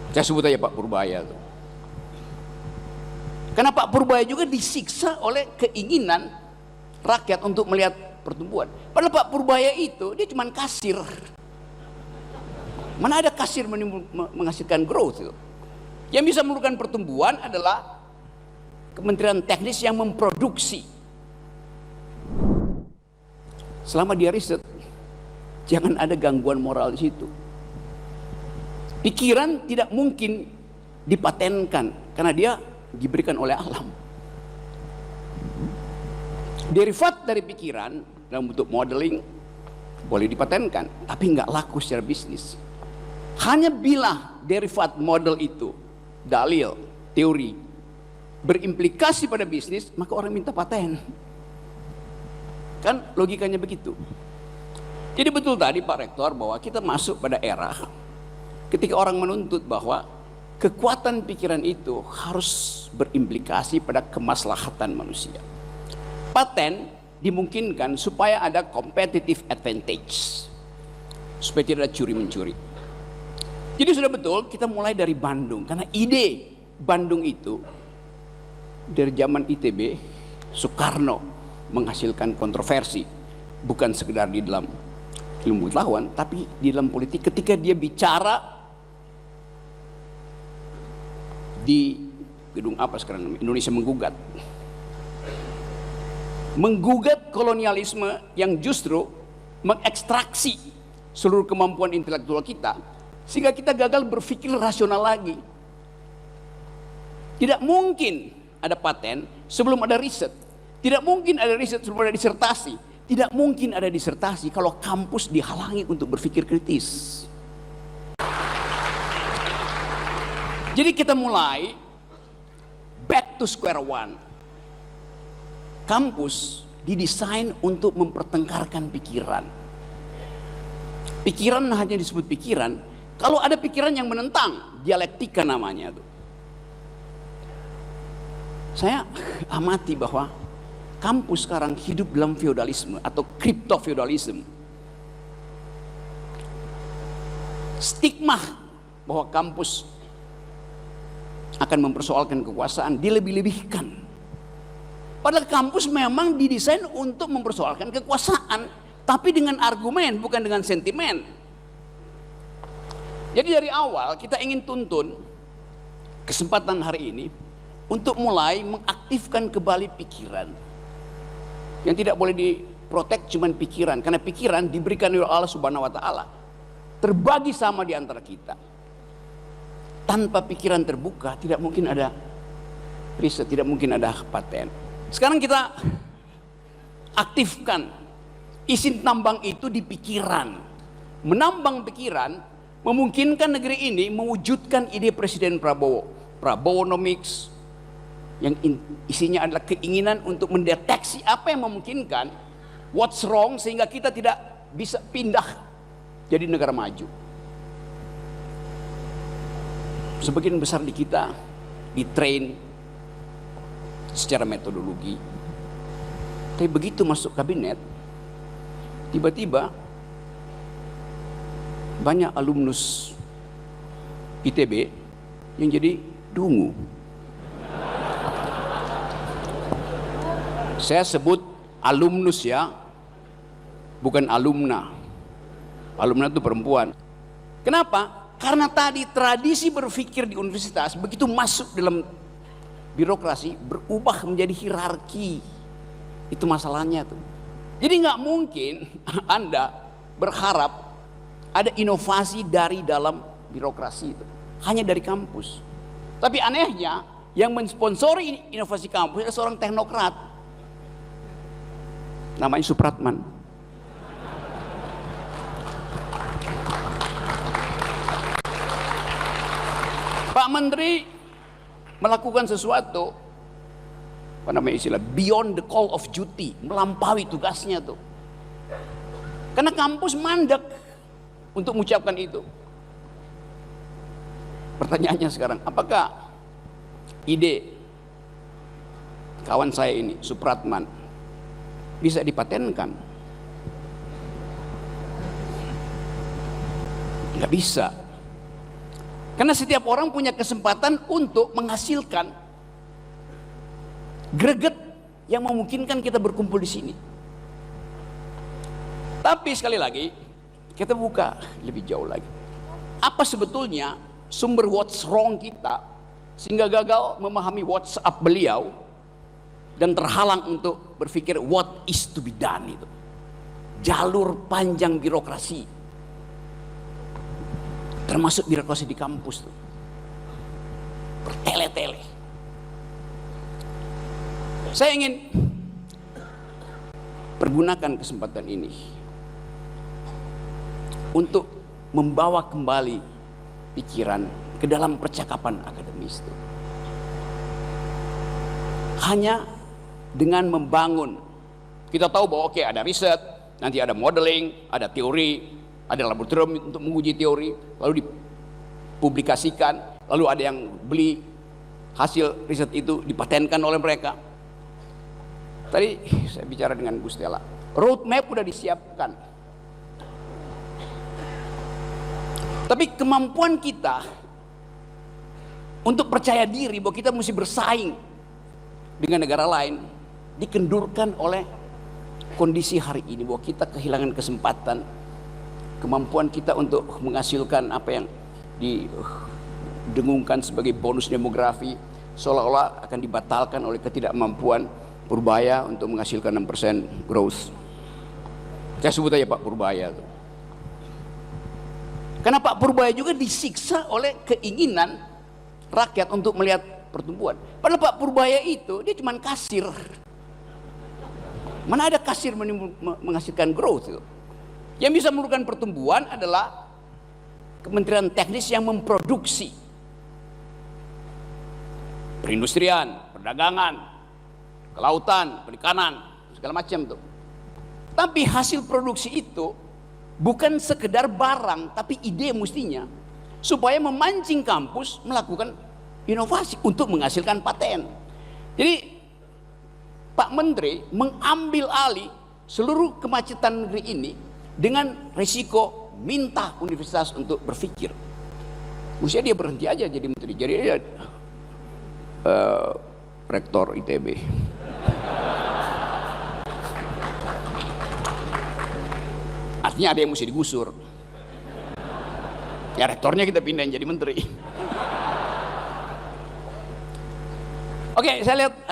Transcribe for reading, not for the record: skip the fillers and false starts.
Saya sebut aja Pak Purbaya tuh. Karena Pak Purbaya juga disiksa oleh keinginan rakyat untuk melihat pertumbuhan. Padahal Pak Purbaya itu dia cuma kasir. Mana ada kasir menghasilkan growth itu. Yang bisa menurunkan pertumbuhan adalah Kementerian Teknis yang memproduksi. Selama dia riset, jangan ada gangguan moral di situ. Pikiran tidak mungkin dipatenkan karena dia diberikan oleh alam. Derivat dari pikiran dalam bentuk modeling boleh dipatenkan, tapi nggak laku secara bisnis. Hanya bila derivat model itu, dalil, teori, berimplikasi pada bisnis, maka orang minta paten. Kan logikanya begitu. Jadi betul tadi Pak Rektor bahwa kita masuk pada era ketika orang menuntut bahwa kekuatan pikiran itu harus berimplikasi pada kemaslahatan manusia. Paten dimungkinkan supaya ada competitive advantage, supaya tidak ada curi-mencuri. Jadi sudah betul kita mulai dari Bandung, karena ide Bandung itu dari zaman ITB, Soekarno menghasilkan kontroversi, bukan sekedar di dalam ilmu pengetahuan, tapi di dalam politik ketika dia bicara di gedung apa sekarang, Indonesia menggugat kolonialisme yang justru mengekstraksi seluruh kemampuan intelektual kita, sehingga kita gagal berpikir rasional lagi. Tidak mungkin ada paten sebelum ada riset. Tidak mungkin ada riset sebelum ada disertasi. Tidak mungkin ada disertasi kalau kampus dihalangi untuk berpikir kritis. Jadi kita mulai back to square one. Kampus didesain untuk mempertengkarkan pikiran. Pikiran hanya disebut pikiran kalau ada pikiran yang menentang, dialektika namanya tuh. Saya amati bahwa kampus sekarang hidup dalam feodalisme atau kripto-feodalisme. Stigma bahwa kampus akan mempersoalkan kekuasaan dilebih-lebihkan. Padahal kampus memang didesain untuk mempersoalkan kekuasaan, tapi dengan argumen, bukan dengan sentimen. Jadi dari awal kita ingin tuntun kesempatan hari ini untuk mulai mengaktifkan kembali pikiran. Yang tidak boleh diprotek cuma pikiran, karena pikiran diberikan oleh Allah Subhanahu wa taala. Terbagi sama di antara kita. Tanpa pikiran terbuka tidak mungkin ada riset, tidak mungkin ada paten. Sekarang kita aktifkan isi tambang itu di pikiran. Menambang pikiran memungkinkan negeri ini mewujudkan ide Presiden Prabowo, Prabowonomics, yang isinya adalah keinginan untuk mendeteksi apa yang memungkinkan, what's wrong, sehingga kita tidak bisa pindah jadi negara maju. Sebagian besar di kita ditrain secara metodologi, tapi begitu masuk kabinet, tiba-tiba banyak alumnus ITB yang jadi dungu. Saya sebut alumnus ya, bukan alumna. Alumna itu perempuan. Kenapa? Karena tadi tradisi berpikir di universitas begitu masuk dalam birokrasi berubah menjadi hierarki. Itu masalahnya tuh. Jadi nggak mungkin Anda berharap ada inovasi dari dalam birokrasi itu, hanya dari kampus. Tapi anehnya yang mensponsori inovasi kampus adalah seorang teknokrat, namanya Supratman. Pak Menteri melakukan sesuatu, apa namanya istilah, beyond the call of duty, melampaui tugasnya tuh. Karena kampus mandek untuk mengucapkan itu. Pertanyaannya sekarang, apakah ide kawan saya ini, Supratman, bisa dipatenkan? Nggak bisa. Karena setiap orang punya kesempatan untuk menghasilkan greget yang memungkinkan kita berkumpul di sini. Tapi sekali lagi, kita buka lebih jauh lagi. Apa sebetulnya sumber what's wrong kita sehingga gagal memahami what's up beliau dan terhalang untuk berpikir what is to be done itu. Jalur panjang birokrasi. Termasuk birokrasi di kampus tuh. Bertele-tele. Saya ingin pergunakan kesempatan ini untuk membawa kembali pikiran ke dalam percakapan akademis itu. Hanya dengan membangun, kita tahu bahwa oke, ada riset, nanti ada modeling, ada teori, ada laboratorium untuk menguji teori, lalu dipublikasikan, lalu ada yang beli hasil riset itu dipatenkan oleh mereka. Tadi saya bicara dengan Bu Stella, roadmap sudah disiapkan. Tapi kemampuan kita untuk percaya diri bahwa kita mesti bersaing dengan negara lain dikendurkan oleh kondisi hari ini, bahwa kita kehilangan kesempatan, kemampuan kita untuk menghasilkan apa yang didengungkan sebagai bonus demografi seolah-olah akan dibatalkan oleh ketidakmampuan Purbaya untuk menghasilkan 6% growth. Saya sebut aja Pak Purbaya. Karena Pak Purbaya juga disiksa oleh keinginan rakyat untuk melihat pertumbuhan. Padahal Pak Purbaya itu dia cuma kasir. Mana ada kasir menghasilkan growth itu? Yang bisa menurunkan pertumbuhan adalah Kementerian Teknis yang memproduksi. Perindustrian, perdagangan, kelautan, perikanan, segala macam tuh. Tapi hasil produksi itu bukan sekedar barang, tapi ide mestinya. Supaya memancing kampus melakukan inovasi untuk menghasilkan paten. Jadi Pak Menteri mengambil alih seluruh kemacetan negeri ini dengan risiko minta universitas untuk berpikir. Mestinya dia berhenti aja jadi menteri, jadi dia rektor ITB. Artinya ada yang mesti digusur. Ya rektornya kita pindahin jadi menteri. Oke, saya lihat